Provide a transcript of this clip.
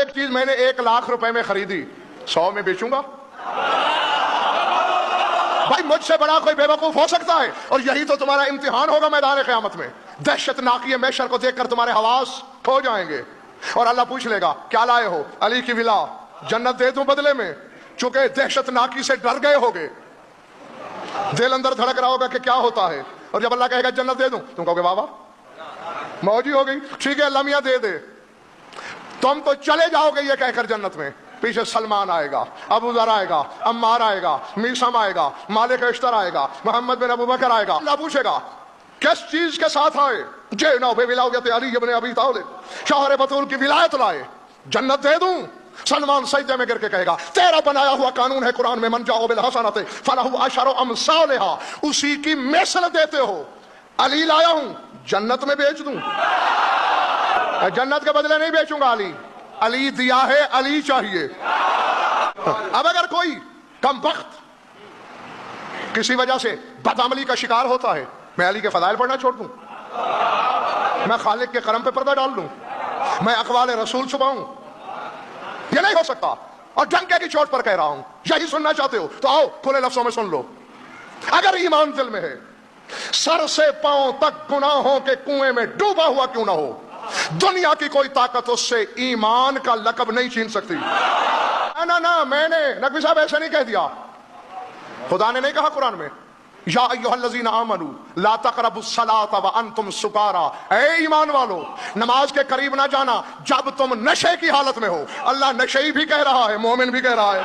ایک چیز میں نے 1,00,000 روپے میں خریدی 100 میں بیچوں گا؟ بھائی مجھ سے بڑا کوئی بے وقوف ہو سکتا ہے؟ اور یہی تو تمہارا امتحان ہوگا میدان قیامت میں. دہشت ناکی محشر کو دیکھ کر تمہارے حواس کھو جائیں گے اور اللہ پوچھ لے گا کیا لائے ہو؟ علی کی ولا، جنت دے دوں بدلے میں؟ چونکہ دہشت ناکی سے ڈر گئے ہوگے، دل اندر دھڑک رہا ہوگا کہ کیا ہوتا ہے. اور جب اللہ کہے گا جنت دے دوں، تم کہو گے بابا موجی ہو گئی، ٹھیک ہے اللہ میاں دے دے. تم تو چلے جاؤ گے یہ کہہ کر جنت میں. پیچھے سلمان آئے گا، ابو ذر آئے گا، عمار آئے گا، میثم آئے گا، مالک اشتر آئے گا، محمد بن ابو بکر آئے گا. اللہ پوچھے گا کس چیز کے ساتھ آئے؟ جئنا بولایت علی بن ابی طالب، شوہر بطول کی ولایت لائے. جنت دے دوں؟ سلمان سجدے میں گر کے کہے گا تیرا بنایا ہوا قانون ہے قرآن میں، من جاء بالحسنۃ فلہ عشر امثالھا، اسی کی مثل دیتے ہو. علی لایا ہوں، جنت میں بیچ دوں؟ جنت کے بدلے نہیں بیچوں گا. علی دیا ہے، علی چاہیے. اب اگر کوئی کم بخت کسی وجہ سے بدعملی کا شکار ہوتا ہے، میں علی کے فضائل پڑھنا چھوڑ دوں؟ میں خالق کے کرم پہ پردہ ڈال دوں؟ میں اقوال رسول چھپاؤں؟ یہ نہیں ہو سکتا. اور ڈنکے کی چوٹ پر کہہ رہا ہوں. یہی سننا چاہتے ہو تو آؤ کھلے لفظوں میں سن لو. اگر ایمان دل میں ہے، سر سے پاؤں تک گناہوں کے کنویں میں ڈوبا ہوا کیوں نہ ہو، دنیا کی کوئی طاقت اس سے ایمان کا لقب نہیں چھین سکتی. نہ میں نے نقوی صاحب ایسے نہیں کہہ دیا. خدا نے نہیں کہا قرآن میں یا ایھا الذین آمنوا لا تقربوا الصلاۃ وانتم سکارا، اے ایمان والو نماز کے قریب نہ جانا جب تم نشے کی حالت میں ہو. اللہ نشئی بھی کہہ رہا ہے، مومن بھی کہہ رہا ہے.